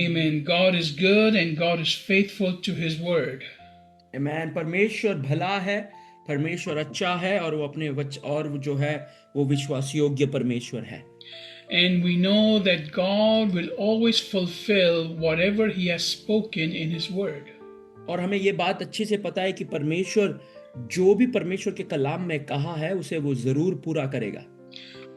Amen. God is good and God is faithful to his word. Amen. परमेश्वर भला है, परमेश्वर अच्छा है और वो अपने और वो जो है वो विश्वास योग्य परमेश्वर है. And we know that God will always fulfill whatever he has spoken in his word. और हमें ये बात अच्छे से पता है कि परमेश्वर जो भी परमेश्वर के कलाम में कहा है उसे वो जरूर पूरा करेगा.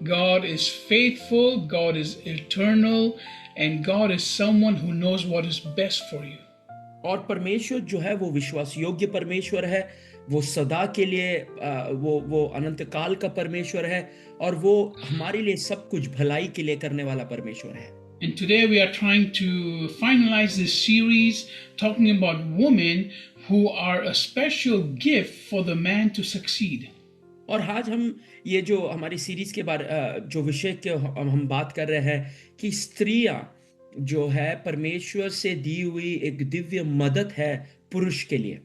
God is faithful, God is eternal, and God is someone who knows what is best for you. और परमेश्वर जो है वो विश्वास योग्य परमेश्वर है, वो सदा के लिए वो अनंत काल का परमेश्वर है और वो हमारे लिए सब कुछ भलाई के लिए करने वाला परमेश्वर है. And today we are trying to finalize this series talking about women who are a special gift for the man to succeed. और आज हम ये जो हमारी सीरीज के बारे जो विषय के हम बात कर रहे हैं कि स्त्रियां जो है परमेश्वर से दी हुई एक दिव्य मदद है पुरुष के लिए.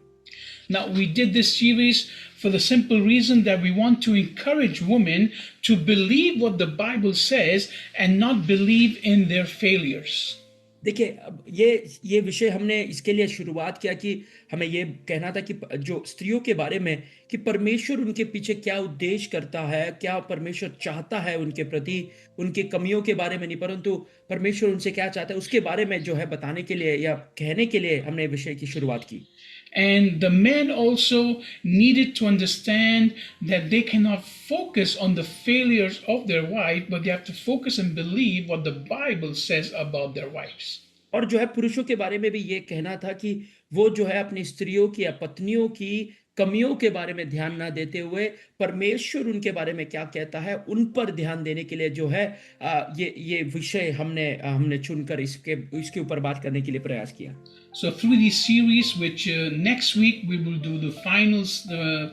Now, we did this series for the simple reason that we want to encourage women to believe what the Bible says and not believe in their failures. देखिए, अब ये विषय हमने इसके लिए शुरुआत किया कि हमें ये कहना था कि जो स्त्रियों के बारे में कि परमेश्वर उनके पीछे क्या उद्देश्य करता है, क्या परमेश्वर चाहता है उनके प्रति, उनकी कमियों के बारे में नहीं, परंतु परमेश्वर उनसे क्या चाहता है उसके बारे में जो है बताने के लिए या कहने के लिए हमने विषय की शुरुआत की. And the men also needed to understand that they cannot focus on the failures of their wife, but they have to focus and believe what the Bible says about their wives. और जो है पुरुषों के बारे में भी ये कहना था कि वो जो है अपनी स्त्रियों की या पत्नियों की कमियों के बारे में ध्यान ना देते हुए परमेश्वर उनके बारे में क्या कहता है उन पर ध्यान देने के लिए जो है ये विषय हमने चुनकर इसके ऊपर बात करने के लिए प्रयास किया. So through this series, which next week we will do the final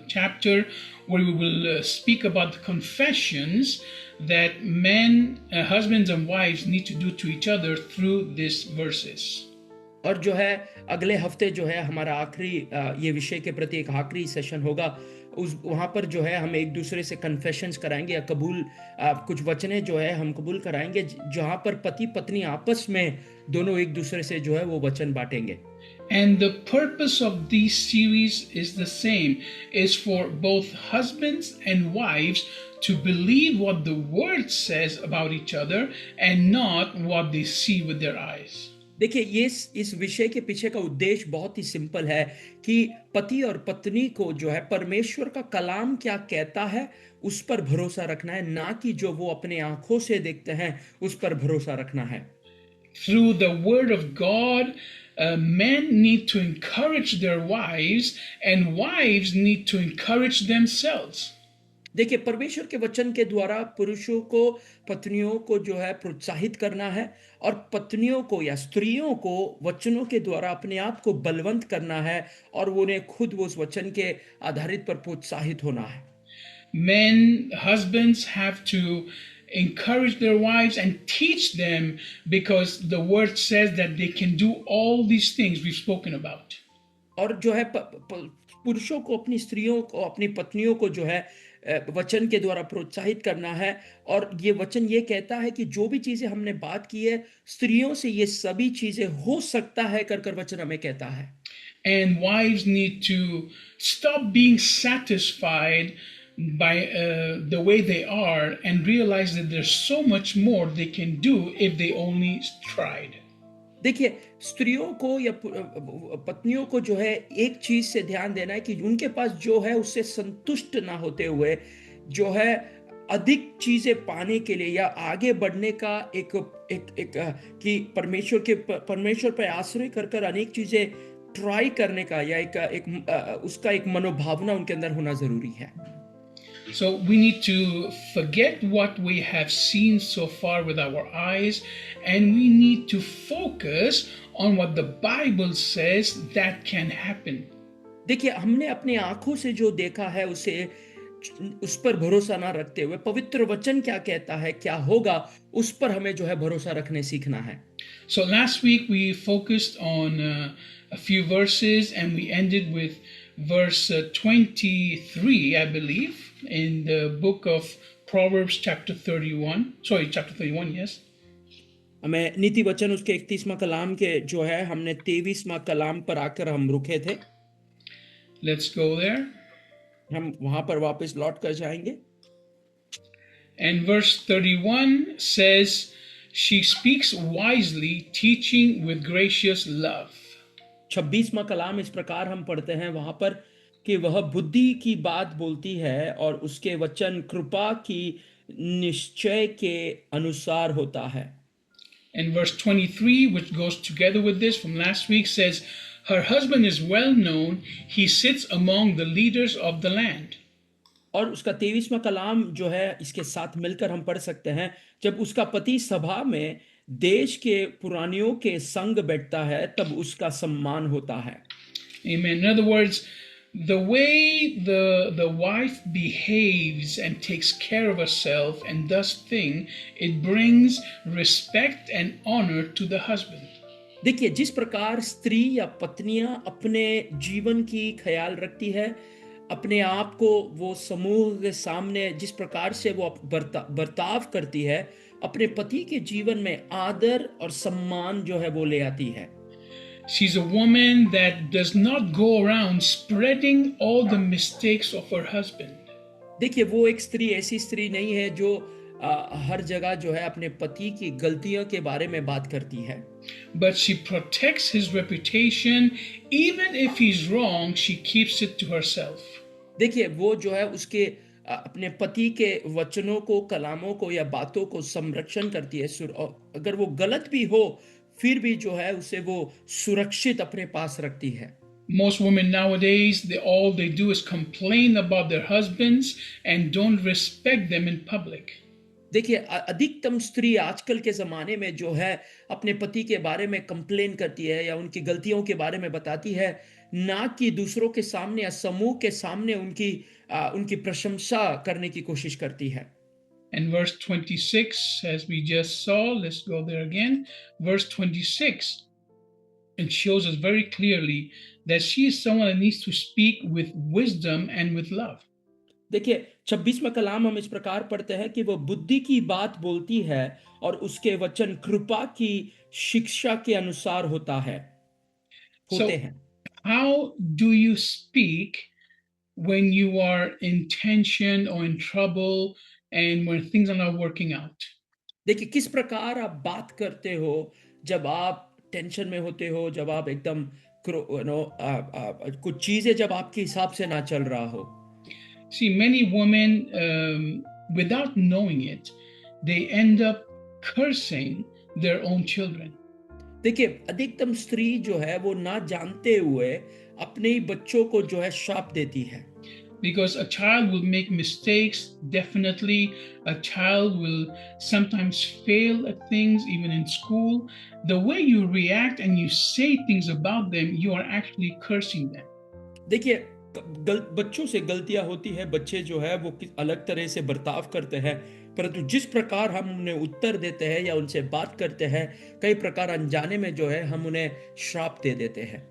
chapter where we will speak about the confessions that men, husbands and wives need to do to each other through these verses. और जो है अगले हफ्ते जो है हमारा आखिरी ये विषय के प्रति एक आखिरी सेशन होगा. वहाँ पर जो है हम एक दूसरे से कन्फेशंस कराएंगे या कुछ वचने जो है हम कबूल कराएंगे जहाँ पर पति पत्नी आपस में दोनों एक दूसरे से जो है वो वचन बांटेंगे. And the purpose of this series is the same, is for both husbands and wives to believe what the word says about each other and not what they see with their eyes. देखिए, ये इस विषय के पीछे का उद्देश्य बहुत ही simple है कि पति और पत्नी को जो है परमेश्वर का कलाम क्या कहता है उस पर भरोसा रखना है, ना कि जो वो अपने आंखों से देखते हैं उस पर भरोसा रखना है. Through the word of God, men need to encourage their wives and wives need to encourage themselves. देखिए, परमेश्वर के वचन के द्वारा पुरुषों को पत्नियों को जो है प्रोत्साहित करना है और पत्नियों को या स्त्रियों को वचनों के द्वारा अपने आप को बलवंत करना है और उन्हें खुद वो उस वचन के आधारित पर प्रोत्साहित होना है. Men, husbands have to encourage their wives and teach them because the word says that they can do all these things we've spoken about. और जो है पुरुषों को अपनी स्त्रियों को अपनी पत्नियों को जो है वचन के द्वारा प्रोत्साहित करना है और ये वचन ये कहता है कि जो भी चीजें हमने बात की है स्त्रियों से ये सभी चीजें हो सकता है कर वचन हमें कहता है. And wives need to stop being satisfied by the way they are and realize that there's so much more they can do if they only tried. देखिए, स्त्रियों को या पत्नियों को जो है एक चीज से ध्यान देना है कि उनके पास जो है उससे संतुष्ट ना होते हुए जो है अधिक चीजें पाने के लिए या आगे बढ़ने का एक कि परमेश्वर पर आश्रय कर अनेक चीजें ट्राई करने का या उसका एक मनोभावना उनके अंदर होना जरूरी है. So we need to forget what we have seen so far with our eyes and we need to focus on what the Bible says that can happen. देखिए, हमने अपनी आंखों से जो देखा है उस पर भरोसा ना रखते हुए पवित्र वचन क्या कहता है क्या होगा उस पर हमें जो है भरोसा रखने सीखना है. So last week we focused on a few verses and we ended with verse 23, I believe, in the book of Proverbs chapter 31, yes. हमें नीति वचन उसके 31वां कलाम के जो है हमने 23वां कलाम पर आकर हम रुके थे। Let's go there. हम वहां पर वापस लौट कर जाएंगे। And verse 31 says, she speaks wisely, teaching with gracious love. 26वां कलाम इस प्रकार हम पढ़ते हैं वहां पर कि वह बुद्धि की बात बोलती है और उसके वचन कृपा की निश्चय के अनुसार होता है। And verse 23, which goes together with this from last week, says, her husband is well known, he sits among the leaders of the land. और उसका 23वां कलाम जो है इसके साथ मिलकर हम पढ़ सकते हैं, जब उसका पति सभा में देश के पुरानियों के संग बैठता है तब उसका सम्मान होता है। Amen. In other words, the way the wife behaves and takes care of herself and does things, it brings respect and honor to the husband. देखिए, जिस प्रकार स्त्री या पत्नियां अपने जीवन की ख्याल रखती है, अपने आप को वो समूह के सामने जिस प्रकार से वो बर्ताव करती है, अपने पति के जीवन में आदर और सम्मान जो है वो ले आती है। She's a woman that does not go around spreading all the mistakes of her husband. देखिए, वो एक स्त्री ऐसी स्त्री नहीं है जो हर जगह जो है अपने पति की गलतियों के बारे में बात करती है। But she protects his reputation. Even if he's wrong, she keeps it to herself. देखिए, वो जो है उसके अपने पति के वचनों को, कलामों को या बातों को संरक्षण करती है। अगर वो गलत भी हो फिर भी जो है उसे वो सुरक्षित अपने पास रखती है। Most women nowadays, all they do is complain about their husbands and don't respect them in public. देखिए, अधिकतम स्त्री आजकल के ज़माने में जो है अपने पति के बारे में कंप्लेन करती है या उनकी गलतियों के बारे में बताती है, ना कि दूसरों के सामने या समूह के सामने उनकी प्रशंसा करने की कोशिश करती है। And verse 26, as we just saw, let's go there again. Verse 26, it shows us very clearly that she is someone that needs to speak with wisdom and with love. देखिए, 26वां कलाम हम इस प्रकार पढ़ते हैं कि वो बुद्धि की बात बोलती है और उसके वचन कृपा की शिक्षा के अनुसार होते हैं। How do you speak when you are in tension or in trouble and when things are not working out? देखिए, किस प्रकार आप बात करते हो जब आप टेंशन में होते हो, जब आप एकदम कुछ चीजें जब आपके हिसाब से ना चल रहा हो। See, many women, without knowing it, they end up cursing their own children. देखिए, अधिकतम स्त्री जो है वो ना जानते हुए अपने ही बच्चों को जो है श्राप देती है। Because a child will make mistakes, definitely. A child will sometimes fail at things, even in school. The way you react and you say things about them, you are actually cursing them. देखिए, बच्चों से गलतियां होती है, बच्चे जो है वो अलग तरह से बर्ताव करते हैं, परंतु जिस प्रकार हम उन्हें उत्तर देते हैं या उनसे बात करते हैं, कई प्रकार अनजाने में जो है हम उन्हें श्राप दे देते हैं।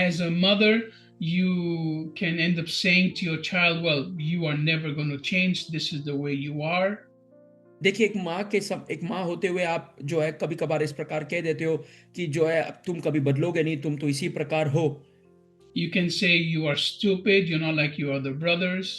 As a mother, you can end up saying to your child, well, you are never going to change. This is the way you are. देखिए, एक माँ होते हुए आप जो है कभी कभार इस प्रकार कह देते हो कि जो है अब तुम कभी बदलोगे नहीं, तुम तो इसी प्रकार हो। You can say you are stupid, you're not like your other brothers.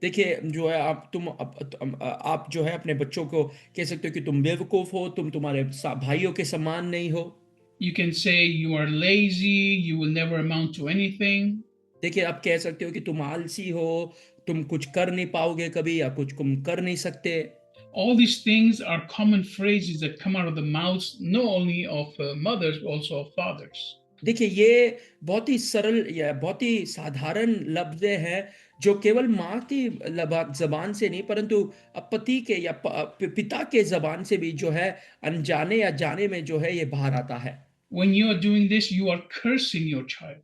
देखिए, जो है आप जो है अपने बच्चों को कह सकते हो कि तुम बेवकूफ हो, तुम तुम्हारे भाइयों के समान नहीं हो। You can say you are lazy, you will never amount to anything. देखिए, आप कह सकते हो कि तुम आलसी हो, तुम कुछ कर नहीं पाओगे कभी या कुछ तुम कर नहीं सकते। All these things are common phrases that come out of the mouths not only of mothers but also of fathers. देखिए, ये बहुत ही सरल या बहुत ही साधारण लफ्ज़ें हैं जो केवल माँ की ज़बान से नहीं परंतु पति के या पिता के ज़बान से भी जो है अनजाने या जाने में जो है ये बाहर आता है। When you are doing this, you are cursing your child.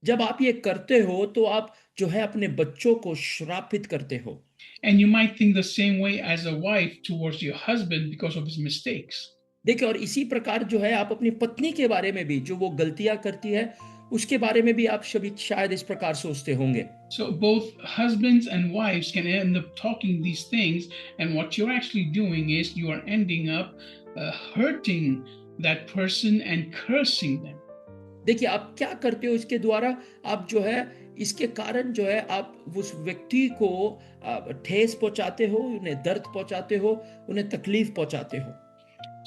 जब आप ये करते हो तो आप जो है अपने बच्चों को श्रापित करते हो। And you might think the same way as a wife towards your husband because of his mistakes. देखिए, और इसी प्रकार जो है आप अपनी पत्नी के बारे में भी जो वो गलतियां करती है उसके बारे में भी आप सभी शायद इस प्रकार सोचते होंगे। So both husbands and wives can end up talking these things, and what you're actually doing is you are ending up hurting that person and cursing them. देखिए आप क्या करते हो इसके द्वारा, आप जो है इसके कारण जो है आप उस व्यक्ति को ठेस पहुंचाते हो, उन्हें दर्द पहुंचाते हो, उन्हें तकलीफ पहुंचाते हो।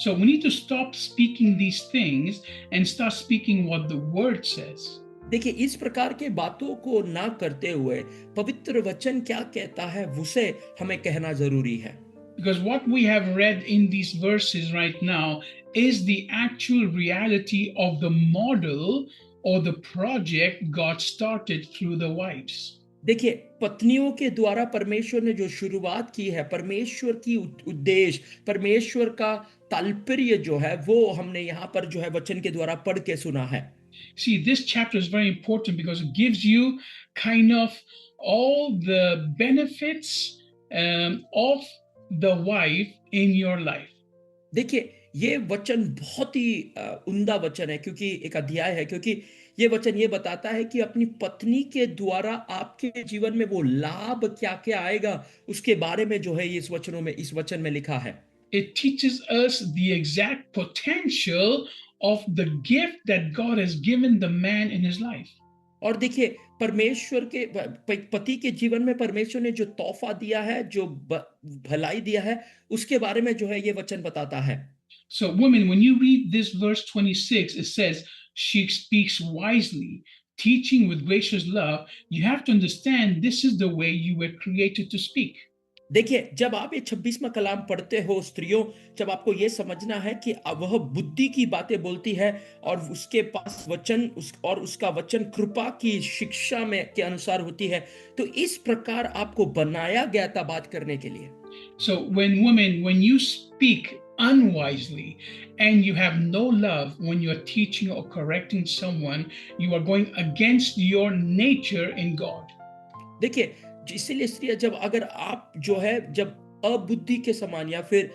So we need to stop speaking these things and start speaking what the word says. देखिए इस प्रकार के बातों को ना करते हुए पवित्र वचन क्या कहता है उसे हमें कहना जरूरी है। Because what we have read in these verses right now is the actual reality of the model or the project God started through the wives. देखिए पत्नियों के द्वारा परमेश्वर ने जो शुरुआत की है, परमेश्वर की उद्देश्य, परमेश्वर का तात्पर्य जो है वो हमने यहाँ पर जो है वचन के द्वारा पढ़ के सुना है। See, this chapter is very important because it gives you kind of all the benefits of the wife in your life. देखिए ये वचन बहुत ही उम्दा वचन है, क्योंकि एक अध्याय है, क्योंकि ये वचन ये बताता है कि अपनी पत्नी के द्वारा आपके जीवन में वो लाभ क्या क्या आएगा उसके बारे में जो है इस वचनों में, इस वचन में लिखा है। It teaches us the exact potential of the gift that God has given the man in his life. और देखिए परमेश्वर के पति के जीवन में परमेश्वर ने जो तोहफा दिया है, जो भलाई दिया है, उसके बारे में जो है ये वचन बताता है। So, women, when you read this verse 26, it says, she speaks wisely, teaching with gracious love. You have to understand this is the way you were created to speak. देखिए जब आप ये 26वां कलाम पढ़ते हो स्त्रियों, जब आपको ये समझना है कि वह बुद्धि की बातें बोलती है और उसके पास वचन और उसका वचन कृपा की शिक्षा में के अनुसार होती है, तो इस प्रकार आपको बनाया गया था बात करने के लिए। So when you speak unwisely and you have no love when you are teaching or correcting someone, you are going against your nature in God. देखिए इसीलिए स्त्रियां, जब अगर आप जो है जब अबुद्धि के समान या फिर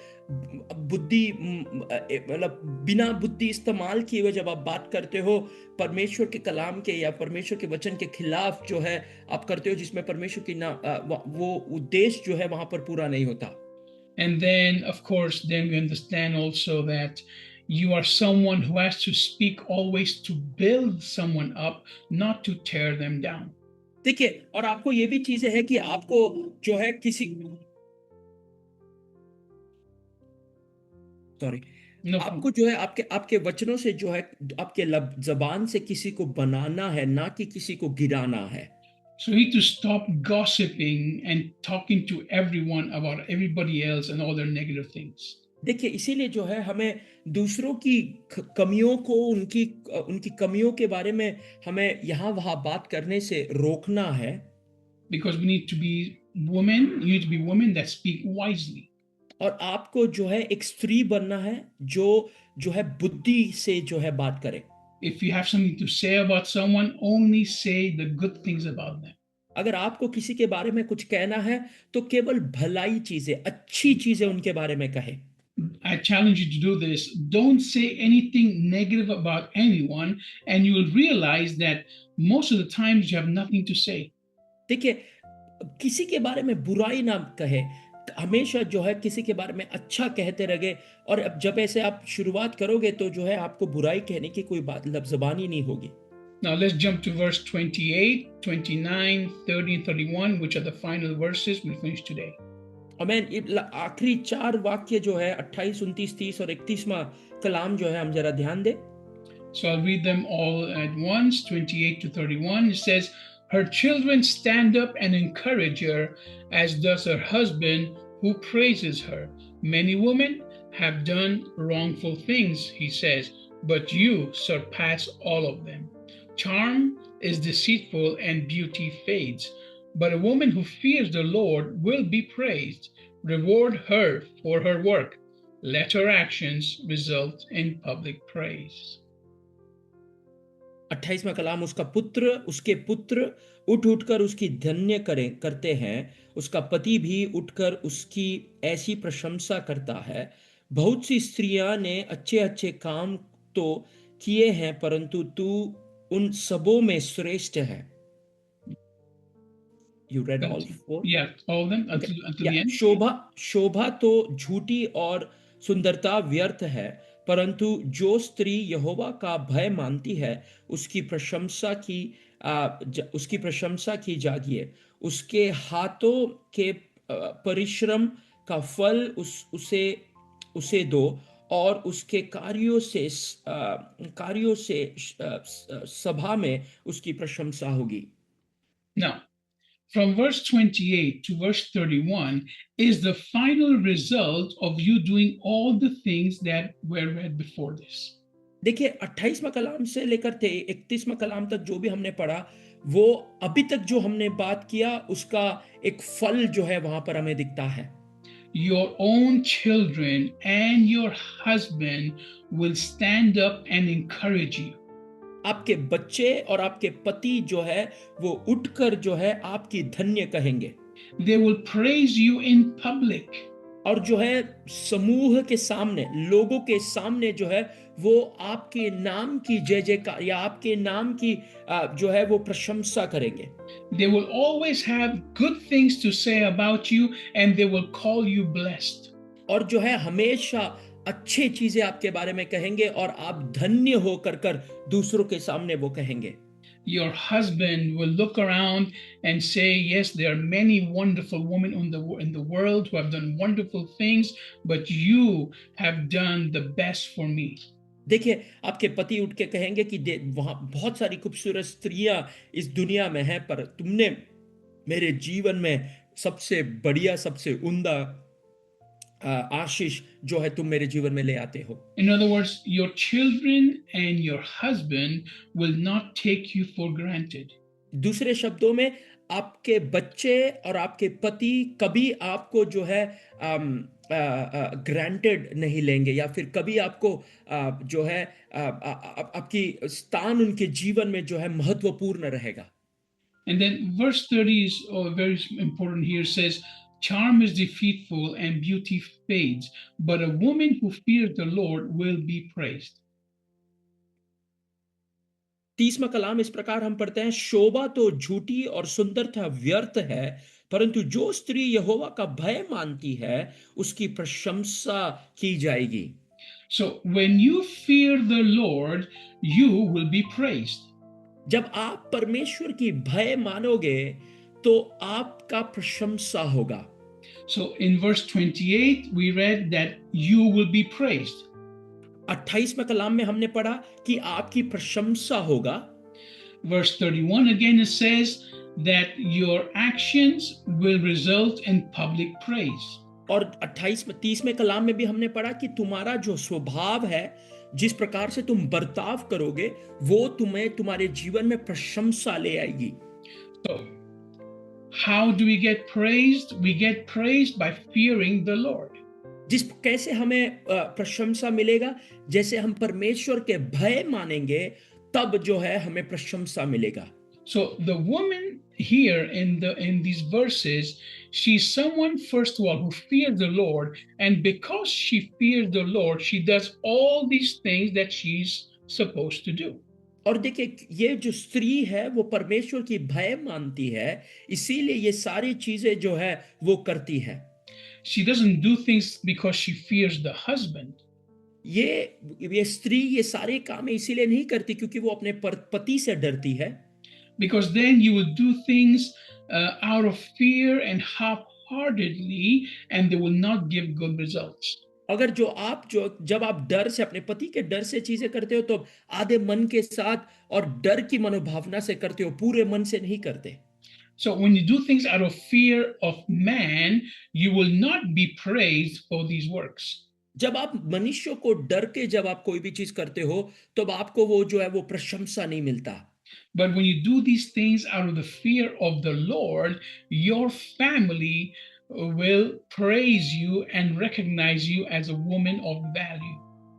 बुद्धि मतलब बिना बुद्धि इस्तेमाल किए हुए जब आप बात करते हो परमेश्वर के कलाम के या परमेश्वर के वचन के खिलाफ जो है आप करते हो, जिसमें परमेश्वर की ना वो उद्देश्य जो है वहां पर पूरा नहीं होता। And then of course then we understand also that you are someone who has to speak always to build someone up, not to tear them down. देखिए और आपको ये भी चीजें है कि आपको जो है किसी सॉरी No, आपको जो है आपके आपके वचनों से जो है आपके जबान से किसी को बनाना है, ना कि किसी को गिराना है। so you need to stop gossiping and talking to everyone about everybody else and all their negative things. देखिए इसीलिए जो है हमें दूसरों की कमियों को, उनकी उनकी कमियों के बारे में हमें यहाँ वहाँ बात करने से रोकना है। Because we need to be women, you need to be women that speak wisely. और आपको जो है एक स्त्री बनना है जो है बुद्धि से जो है बात करे। If you have something to say about someone, only say the good things about them. अगर आपको किसी के बारे में कुछ कहना है तो केवल भलाई चीजें, अच्छी चीजें उनके बारे में कहे। I challenge you to do this. Don't say anything negative about anyone, and you will realize that most of the times you have nothing to say. देखिए किसी के बारे में बुराई ना कहे, हमेशा जो है किसी के बारे में अच्छा कहते रहे। और अब जब ऐसे आप शुरुआत करोगे तो जो है आपको बुराई कहने की कोई बात ज़बान ही नहीं होगी। Now let's jump to verse 28, 29, 30, and 31, which are the final verses we'll finish today. आमीन। आखिरी 4 वाक्य जो है 28, 29, 30 और 31वां कलाम जो है हम जरा ध्यान दें। So I'll read them all at once, 28 to 31. It says, her children stand up and encourage her, as does her husband who praises her. Many women have done wrongful things, he says, but you surpass all of them. Charm is deceitful and beauty fades, but a woman who fears the Lord will be praised. Reward her for her work. Let her actions result in public praise. 28वां कलाम, उसके पुत्र उठ उठकर उसकी धन्य करते हैं, उसका पति भी उठकर उसकी ऐसी प्रशंसा करता है। बहुत सी स्त्रियां ने अच्छे अच्छे काम तो किए हैं, परंतु तू उन सबों में श्रेष्ठ है। You read all 4? Yeah, all of them until the end. शोभा तो झूठी और सुंदरता व्यर्थ है, परंतु जो स्त्री यहोवा का भय मानती है उसकी प्रशंसा की जागिए। उसके हाथों के परिश्रम का फल उसे उसे दो, और उसके कार्यों से सभा में उसकी प्रशंसा होगी। Now, from verse 28 to verse 31 is the final result of you doing all the things that were read before this. देखिए 28वां कलाम से लेकर 31वां कलाम तक जो भी हमने पढ़ा, वो अभी तक जो हमने बात किया उसका एक फल जो है वहां पर हमें दिखता है। Your own children and your husband will stand up and encourage you. आपके बच्चे और आपके पति जो है वो उठकर जो है आपकी धन्य कहेंगे, They will praise you in public. और जो है समूह के सामने, लोगों के सामने जो है वो आपके नाम की जय जयकार या आपके नाम की जो है वो प्रशंसा करेंगे। They will always have good things to say about you and they will call you blessed. और जो है हमेशा अच्छी चीजें आपके बारे में कहेंगे, और आप धन्य होकर कर दूसरों के सामने वो कहेंगे। Your husband will look around and say, yes, there are many wonderful women in the world who have done wonderful things, but you have done the best for me. देखिए आपके पति उठ के कहेंगे कि वहां बहुत सारी खूबसूरत स्त्रियां इस दुनिया में हैं, पर तुमने मेरे जीवन में सबसे बढ़िया, सबसे उम्दा आशीष जो है तुम मेरे जीवन में ले आते हो। In other words, your children and your husband will not take you for granted. दूसरे शब्दों में आपके बच्चे और आपके पति कभी आपको जो है ग्रांटेड नहीं लेंगे, या फिर कभी आपको जो है आपकी स्थान उनके जीवन में जो है महत्वपूर्ण रहेगा। And then verse 30 is very important here. Says, charm is deceitful and beauty fades, but a woman who fears the Lord will be praised. 30वां कलाम इस प्रकार हम पढ़ते हैं, शोभा तो झूठी और सुंदरता व्यर्थ है, परंतु जो स्त्री यहोवा का भय मानती है उसकी प्रशंसा की जाएगी। So when you fear the Lord, you will be praised. जब आप परमेश्वर की भय मानोगे तो आपका प्रशंसा होगा। So in verse 28, we read that you will be praised. 28वें कलाम में हमने पढ़ा कि आपकी प्रशंसा होगा। Verse 31 again, it says that your actions will result in public praise. और 30वें कलाम में भी हमने पढ़ा कि तुम्हारा जो स्वभाव है, जिस प्रकार से तुम बर्ताव करोगे, वो तुम्हें तुम्हारे जीवन में प्रशंसा ले आएगी। So, how do we get praised? We get praised by fearing the Lord. कैसे हमें प्रशंसा मिलेगा? जैसे हम परमेश्वर के भय मानेंगे, तब जो है हमें प्रशंसा मिलेगा। So the woman here in these verses, she's someone first of all who fears the Lord, and because she fears the Lord, she does all these things that she's supposed to do. और देखिए ये जो स्त्री है वो परमेश्वर की भय मानती है, इसीलिए ये सारी चीजें जो है वो करती है। She doesn't do things because she fears the husband. ये स्त्री ये सारे काम इसीलिए नहीं करती क्योंकि वो अपने पति से डरती है। Because then you will do things out of fear and half-heartedly, and they will not give good results. अगर जब आप डर से, अपने पति के डर से चीजें करते हो, तो आधे मन के साथ और डर की मनोभावना से करते हो, पूरे मन से नहीं करते। So when you do things out of fear of man, you will not be praised for these works. जब आप मनुष्य को डर के जब आप कोई भी चीज करते हो, तब आपको वो जो है वो प्रशंसा नहीं मिलता। But when you do these things out of the fear of the Lord, your family will praise you and recognize you as a woman of value.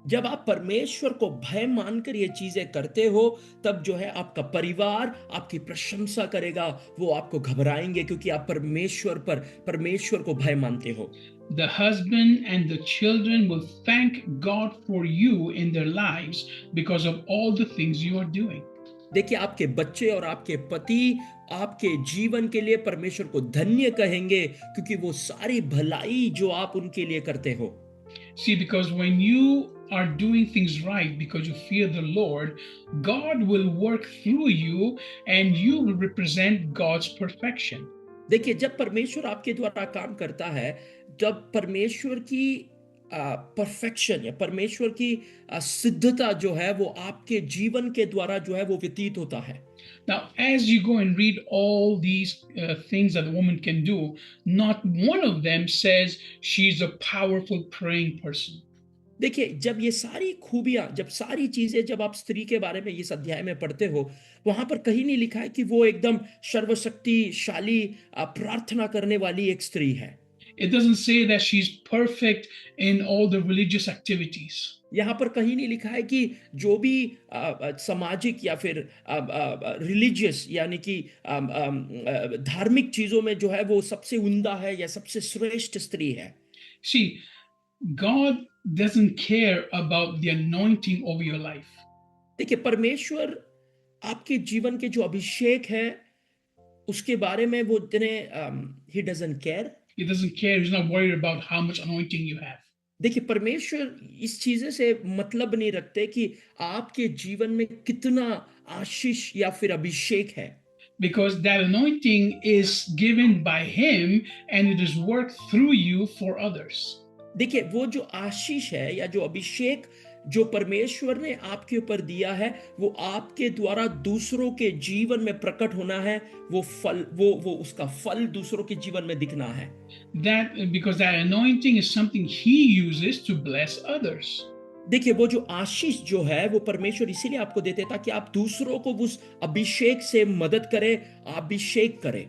जब आप परमेश्वर को भय मानकर ये चीजें करते हो, तब जो है आपका परिवार आपकी प्रशंसा करेगा, वो आपको घबराएंगे क्योंकि आप परमेश्वर को भय मानते हो। The husband and the children will thank God for you in their lives because of all the things you are doing. देखिए आपके बच्चे और आपके पति आपके जीवन के लिए परमेश्वर को धन्य कहेंगे क्योंकि वो सारी भलाई जो आप उनके लिए करते हो। See, because when you are doing things right because you fear the Lord, God will work through you and you will represent God's perfection. देखिए, जब परमेश्वर आपके द्वारा काम करता है, जब परमेश्वर की परफेक्शन या परमेश्वर की सिद्धता जो है वो आपके जीवन के द्वारा जो है वो व्यतीत होता है। Now, as you go and read all these things that a woman can do, not one of them says she's a powerful praying person. देखिए, जब ये सारी खूबियां, जब सारी चीजें जब आप स्त्री के बारे में इस अध्याय में पढ़ते हो, वहां पर कहीं नहीं लिखा है कि वो एकदम सर्वशक्तिशाली प्रार्थना करने वाली एक स्त्री है। It doesn't say that she's perfect in all the religious activities. यहाँ पर कहीं नहीं लिखा है कि जो भी सामाजिक या फिर रिलीजियस यानी कि धार्मिक चीजों में जो है वो सबसे उम्दा है या सबसे श्रेष्ठ स्त्री है। See, God doesn't care about the anointing over your life. देखिए, परमेश्वर आपके जीवन के जो अभिषेक है उसके बारे में वो इतने he doesn't care. He doesn't care. He's not worried about how much anointing you have. देखिए, परमेश्वर इस चीज़ें से मतलब नहीं रखते कि आपके जीवन में कितना आशीष या फिर अभिषेक है। Because that anointing is given by Him and it is worked through you for others. देखिए, वो जो आशीष है या जो अभिषेक जो परमेश्वर ने आपके ऊपर दिया है, वो आपके द्वारा दूसरों के जीवन में प्रकट होना है। वो फल, वो उसका फल दूसरों के जीवन में दिखना है। Because that anointing is something He uses to bless others. देखिए, वो जो आशीष जो है वो परमेश्वर इसीलिए आपको देते हैं ताकि आप दूसरों को उस अभिषेक से मदद करें, अभिषेक करें।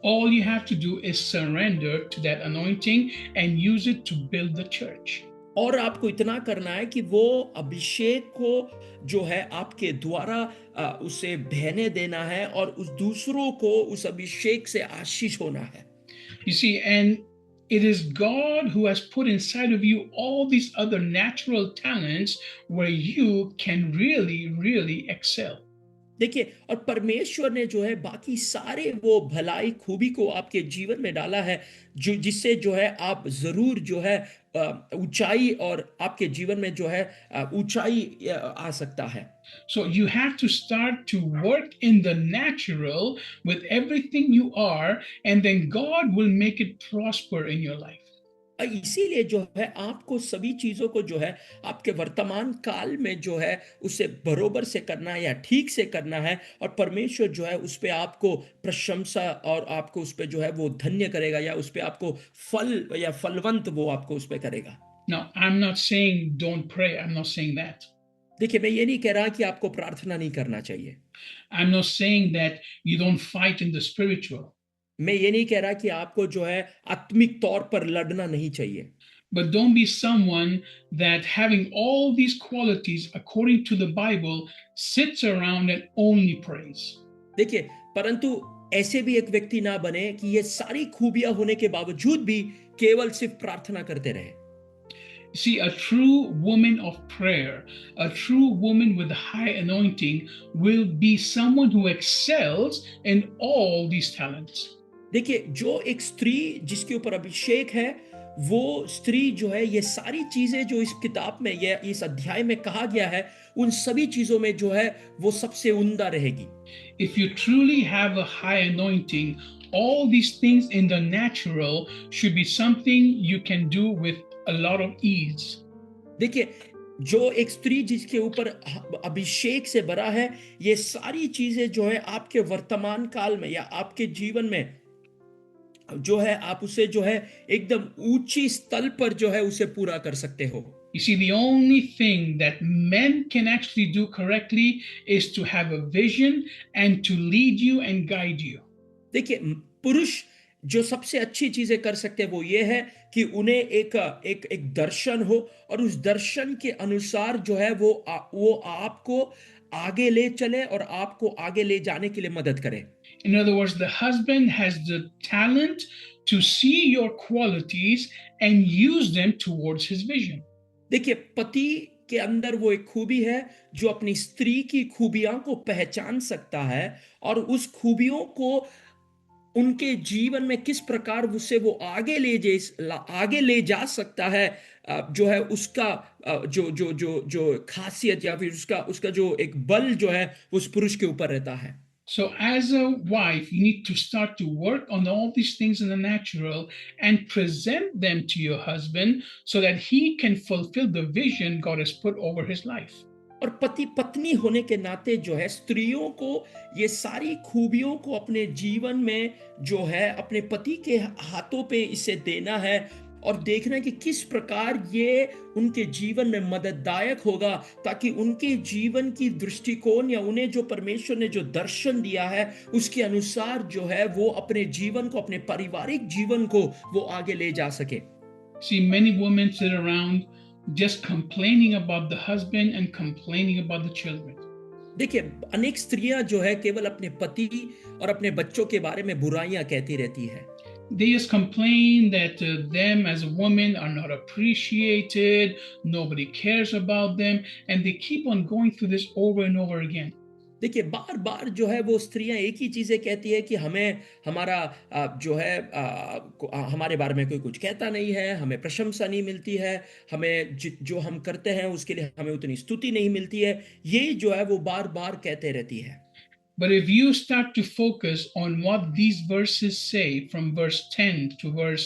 All you have to do is surrender to that anointing and use it to build the church. और आपको इतना करना है कि वो अभिषेक को जो है आपके द्वारा उसे बहने देना है और उस दूसरों को उस अभिषेक से आशीष होना है। You see, and it is God who has put inside of you all these other natural talents where you can really, really excel. देखिए, और परमेश्वर ने जो है बाकी सारे वो भलाई खूबी को आपके जीवन में डाला है जो जिससे जो है आप जरूर जो है ऊंचाई और आपके जीवन में जो है ऊंचाई आ सकता है। So you have to start to work in the natural with everything you are, and then God will make it prosper in your life. इसीलिए जो है आपको सभी चीजों को जो है आपके वर्तमान काल में जो है उसे बरोबर से करना है या ठीक से करना है और परमेश्वर जो है उस पे आपको प्रशंसा और आपको उस पे जो है वो धन्य करेगा या उस पे आपको फल या फलवंत वो आपको उस पे करेगा। Now, I'm not saying don't pray. I'm not saying that. देखिए, मैं ये नहीं कह रहा कि आपको प्रार्थना नहीं करना चाहिए। I'm not saying that you don't fight in the spiritual. मैं ये नहीं कह रहा कि आपको जो है आत्मिक तौर पर लड़ना नहीं चाहिए। But don't be someone that having all these qualities according to the Bible sits around and only prays. देखिए, परंतु ऐसे भी एक व्यक्ति ना बने कि ये सारी खूबियां होने के बावजूद भी केवल सिर्फ प्रार्थना करते रहे। See, a true woman of prayer, a true woman with high anointing will be someone who excels in all these talents. देखिए, जो एक स्त्री जिसके ऊपर अभिषेक है वो स्त्री जो है ये सारी चीजें जो इस किताब में या इस अध्याय में कहा गया है उन सभी चीजों में जो है वो सबसे उम्दा रहेगी। If you truly have a high anointing, all these things in the natural should be something you can do with a lot of ease. देखिए, जो एक स्त्री जिसके ऊपर अभिषेक से भरा है ये सारी चीजें जो है आपके वर्तमान काल में या आपके जीवन में जो है आप उसे जो है एकदम ऊंची स्थल पर जो है उसे पूरा कर सकते हो। You see, the only thing that men can actually do correctly is to have a vision and to lead you and guide you. देखिए, पुरुष जो सबसे अच्छी चीजें कर सकते हैं वो ये है कि उन्हें एक दर्शन हो और उस दर्शन के अनुसार जो है वो आपको आगे ले चले और आपको आगे ले जाने के लिए मदद करे। In other words, the husband has the talent to see your qualities and use them towards his vision. देखिए, पति के अंदर वो एक खूबी है जो अपनी स्त्री की खूबियां को पहचान सकता है और उस खूबियों को उनके जीवन में किस प्रकार उससे वो आगे ले जा सकता है, जो है उसका जो खासियत या फिर उसका उसका जो एक बल जो है वो उस पुरुष के ऊपर रहता है। So, as a wife, you need to start to work on all these things in the natural and present them to your husband so that he can fulfill the vision God has put over his life. और पति पत्नी होने के नाते जो है स्त्रियों को ये सारी खूबियों को अपने जीवन में जो है अपने पति के हाथों पे इसे देना है और देखना है कि किस प्रकार ये उनके जीवन में मदददायक होगा, ताकि उनके जीवन की दृष्टिकोण या उन्हें जो परमेश्वर ने जो दर्शन दिया है उसके अनुसार जो है वो अपने जीवन को, अपने पारिवारिक जीवन को वो आगे ले जा सके। See, many women sit around just complaining about the husband and complaining about the children. देखिए, अनेक स्त्रियां जो है केवल अपने पति और अपने बच्चों के बारे में बुराइयां कहती रहती है। They just complain that them as a woman are not appreciated, nobody cares about them, and they keep on going through this over and over again. देखिए, बार बार जो है वो स्त्रियां एक ही चीजें कहती है कि हमें हमारा जो है हमारे बारे में कोई कुछ कहता नहीं है, हमें प्रशंसा नहीं मिलती है, हमें जो हम करते हैं उसके लिए हमें उतनी स्तुति नहीं मिलती है। ये जो है वो बार बार कहते रहती है। But if you start to focus on what these verses say from verse 10 to verse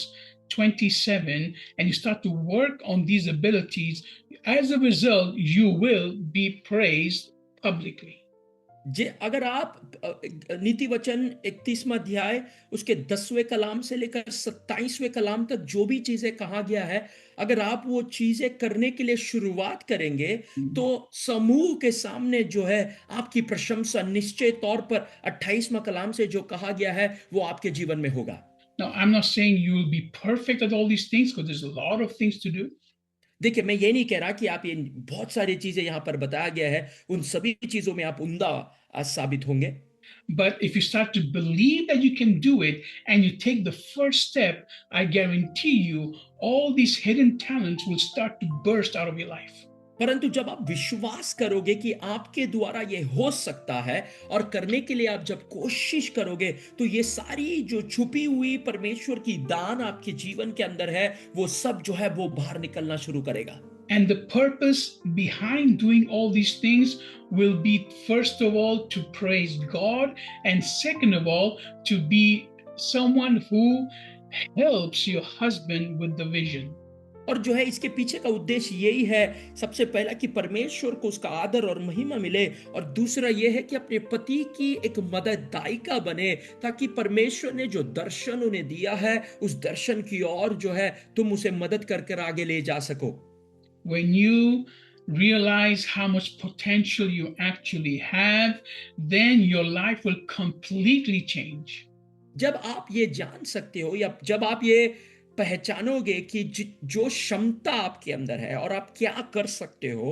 27, and you start to work on these abilities, as a result, you will be praised publicly. जे अगर आप नीति वचन 31वां अध्याय उसके 10वें कलाम से लेकर 27वें कलाम तक जो भी चीजें कहा गया है, अगर आप वो चीजें करने के लिए शुरुआत करेंगे तो समूह के सामने जो है आपकी प्रशंसा निश्चय तौर पर 28वां कलाम से जो कहा गया है वो आपके जीवन में होगा। Now, I'm not saying you will be perfect at all these things because there's a lot of things to do. देखिए, मैं ये नहीं कह रहा कि आप ये बहुत सारी चीजें यहां पर बताया गया है उन सभी चीजों में आप उम्दा साबित होंगे। But if you start to believe that you can do it and you take the first step, I guarantee you all these hidden talents will start to burst out of your life. परंतु जब आप विश्वास करोगे कि आपके द्वारा ये हो सकता है और करने के लिए आप जब कोशिश करोगे तो ये सारी जो छुपी हुई परमेश्वर की दान आपके जीवन के अंदर है वो सब जो है वो बाहर निकलना शुरू करेगा। And the purpose behind doing all these things will be, first of all, to praise God, and second of all, to be someone who helps your husband with the vision. और जो है इसके पीछे का उद्देश्य यही है, सबसे पहला कि परमेश्वर को उसका आदर और महिमा मिले, और दूसरा यह है कि अपने पति की एक मदददायिका बने, ताकि परमेश्वर ने जो दर्शन उन्हें दिया है उस दर्शन की ओर जो है तुम उसे मदद कर आगे ले जा सको। When you realize how much potential you actually have, then your life will completely change. जब आप ये जान सकते हो या जब आप ये पहचानोगे कि जो क्षमता आपके अंदर है और आप क्या कर सकते हो,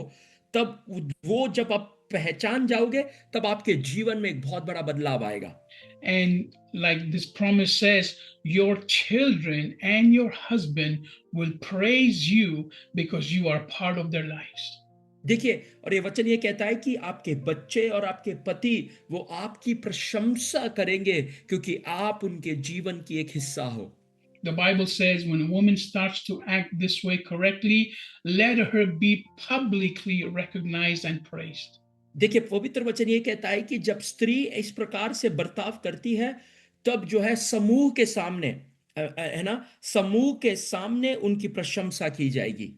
तब वो जब आप पहचान जाओगे तब आपके जीवन में एक बहुत बड़ा बदलाव आएगा। And like this promise says, your children and your husband will praise you because you are part of their lives. देखिए, और ये वचन ये कहता है कि आपके बच्चे और आपके पति वो आपकी प्रशंसा करेंगे क्योंकि आप उनके जीवन की एक हिस्सा हो। The Bible says when a woman starts to act this way correctly, let her be publicly recognized and praised. देखिए, पवित्र वचन ये कहता है कि जब स्त्री इस प्रकार से बर्ताव करती है तब जो है समूह के सामने है ना, समूह के सामने उनकी प्रशंसा की जाएगी।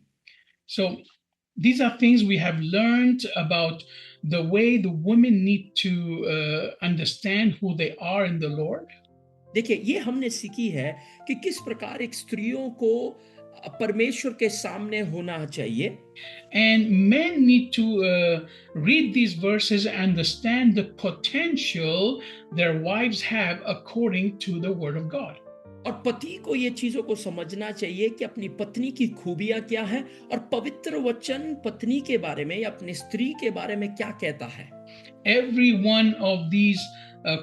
So these are things we have learned about the way the women need to understand who they are in the Lord. देखिए, ये हमने सीखी है कि किस प्रकार एक स्त्रियों को परमेश्वर के सामने होना चाहिए। And men need to read these verses and understand the potential their wives have according to the Word of God. और पति को ये चीजों को समझना चाहिए कि अपनी पत्नी की खूबियां क्या है और पवित्र वचन पत्नी के बारे में या अपनी स्त्री के बारे में क्या कहता है। Every one of these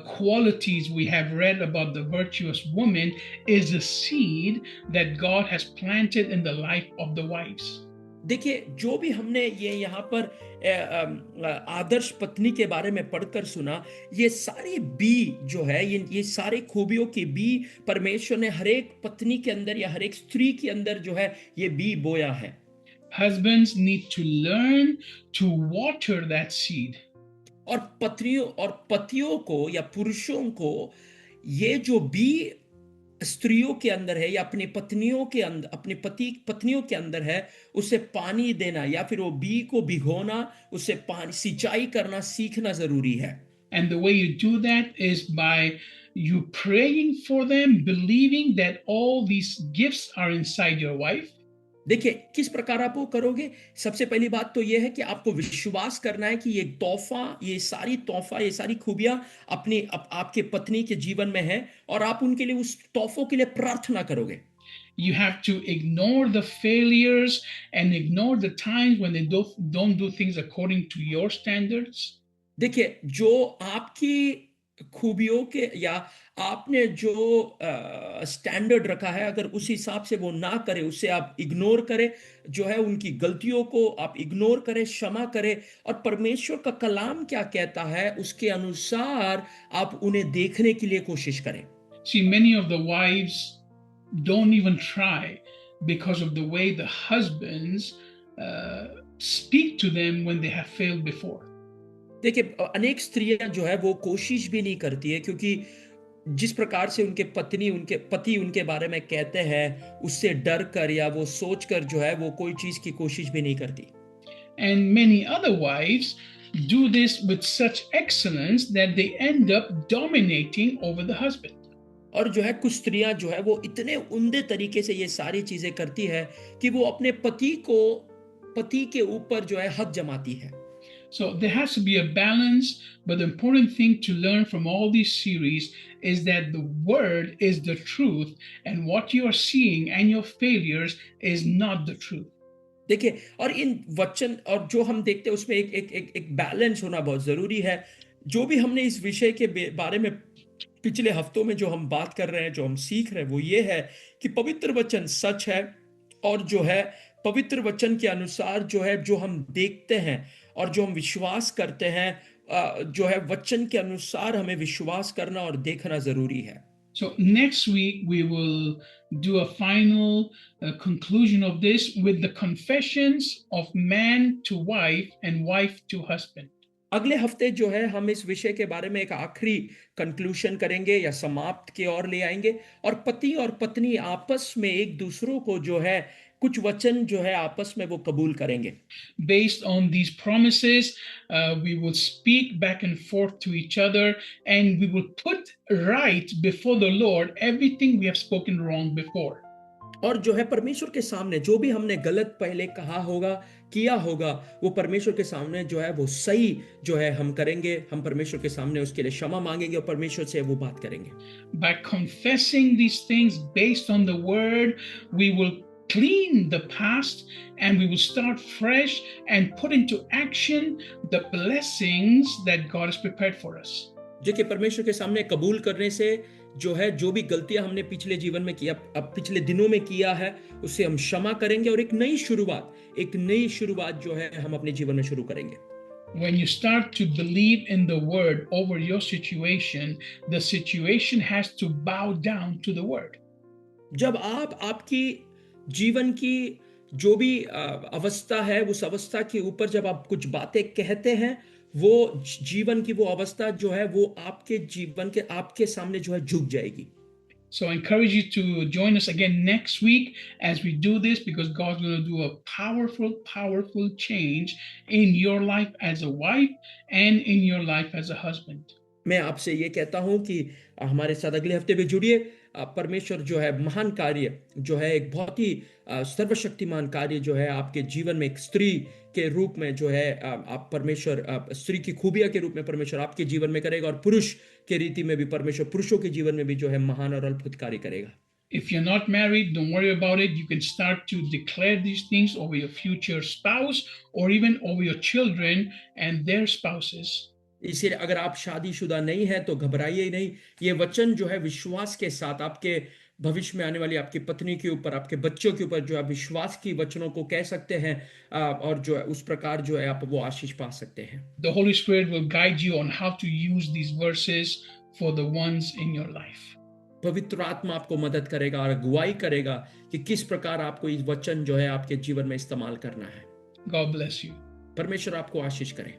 qualities we have read about the virtuous woman is a seed that God has planted in the life of the wives. देखिए, जो भी हमने ये यहाँ पर आदर्श पत्नी के बारे में पढ़कर सुना, ये सारी बी जो है, ये सारे खूबियों की बी परमेश्वर ने हर एक पत्नी के अंदर या हर एक स्त्री के अंदर जो है ये बी बोया है। Husbands need to learn to water that seed. और पत्नियों और पतियों को या पुरुषों को ये जो बी स्त्रियों के अंदर है या अपनी पत्नियों के अंदर, अपने पति पत्नियों के अंदर है, उसे पानी देना या फिर वो बी को भिगोना, उसे पानी सिंचाई करना सीखना जरूरी है। And the way you do that is by you praying for them, believing that all these gifts are inside your wife. देखिए, किस प्रकार आप वो करोगे? सबसे पहली बात तो ये है कि आपको विश्वास करना है कि ये तोहफा, ये सारी खूबियां आपके पत्नी के जीवन में है और आप उनके लिए उस तोहफों के लिए प्रार्थना करोगे। You have to ignore the failures and ignore the times when they don't do things according to your standards. देखिए, जो आपकी खूबियों के या आपने जो स्टैंडर्ड रखा है, अगर उस हिसाब से वो ना करे, उसे आप इग्नोर करें, जो है उनकी गलतियों को आप इग्नोर करें, क्षमा करें और परमेश्वर का कलाम क्या कहता है उसके अनुसार आप उन्हें देखने के लिए कोशिश करें। See, many of the wives don't even try because of the way the husbands speak to them when they have failed before. देखिए, अनेक स्त्रियां जो है वो कोशिश भी नहीं करती है, क्योंकि जिस प्रकार से उनके पति उनके बारे में कहते हैं, उससे डर कर या वो सोच कर जो है वो कोई चीज की कोशिश भी नहीं करती। And many other wives do this with such excellence that they end up dominating over the husband. और जो है कुछ स्त्रियां जो है वो इतने उम्दे तरीके से ये सारी चीजें करती है कि वो अपने पति के ऊपर जो है हक जमाती है। So there has to be a balance, but the important thing to learn from all these series is that the word is the truth, and what you are seeing and your failures is not the truth. देखिए, और इन वचन और जो हम देखते हैं उसमें एक बैलेंस होना बहुत जरूरी है। जो भी हमने इस विषय के बारे में पिछले हफ्तों में जो हम बात कर रहे हैं, जो हम सीख रहे हैं, वो ये है कि पवित्र वचन सच है और जो है पवित्र वचन के अनुसार जो है जो हम देखते हैं और जो हम विश्वास करते हैं, जो है वचन के अनुसार हमें विश्वास करना और देखना जरूरी है। So next week we will do a final conclusion of this with the confessions of man to wife and wife to husband. अगले हफ्ते जो है हम इस विषय के बारे में एक आखिरी कंक्लूजन करेंगे या समाप्त की ओर ले आएंगे और पति और पत्नी आपस में एक दूसरों को जो है कुछ वचन जो है आपस में वो कबूल करेंगे। Based on these promises, we will speak back and forth to each other, and we will put right before the Lord everything we have spoken wrong before. और जो है परमेश्वर के सामने जो भी हमने गलत पहले कहा होगा, किया होगा, वो परमेश्वर के सामने जो है वो सही जो है हम करेंगे। हम परमेश्वर के सामने उसके लिए क्षमा मांगेंगे और परमेश्वर से वो बात करेंगे। By confessing these things based on the word, we will clean the past and we will start fresh and put into action the blessings that God has prepared for us. जो कि परमेश्वर के सामने कबूल करने से जो है जो भी गलतियां हमने पिछले जीवन में किया, अब पिछले दिनों में किया है, उसे हम क्षमा करेंगे और एक नई शुरुआत जो है हम अपने जीवन में शुरू करेंगे। When you start to believe in the word over your situation, the situation has to bow down to the word. जब आप आपकी जीवन की जो भी अवस्था है, उस अवस्था के ऊपर जब आप कुछ बातें कहते हैं, वो जीवन की वो अवस्था जो है वो आपके जीवन के आपके सामने जो है झुक जाएगी। So I encourage you to join us again next week as we do this, because God's going to do a powerful change in your life as a wife and in your life as a husband. मैं आपसे ये कहता हूं कि हमारे साथ अगले हफ्ते भी जुड़िए। परमेश्वर जो है महान कार्य जो है एक बहुत ही सर्वशक्तिमान कार्य जो है आपके जीवन में एक स्त्री के रूप में जो है आप परमेश्वर स्त्री की खूबियां के रूप में परमेश्वर आपके जीवन में करेगा और पुरुष के रीति में भी परमेश्वर पुरुषों के जीवन में भी जो है महान और अद्भुत कार्य करेगा। If you're not married, don't worry about it. You can start to declare these things over your future spouse or even over your children and their spouses. इसलिए अगर आप शादीशुदा नहीं है तो घबराइए ही नहीं। ये वचन जो है विश्वास के साथ आपके भविष्य में आने वाली आपकी पत्नी के ऊपर, आपके बच्चों के ऊपर जो आप विश्वास की वचनों को कह सकते हैं, और जो है उस प्रकार जो है आप वो आशीष पा सकते हैं। The Holy Spirit will guide you on how to use these verses for the ones in your life. पवित्र आत्मा आपको मदद करेगा और अगुवाई करेगा कि किस प्रकार आपको इस वचन जो है आपके जीवन में इस्तेमाल करना है। God bless you. परमेश्वर आपको आशीष करे।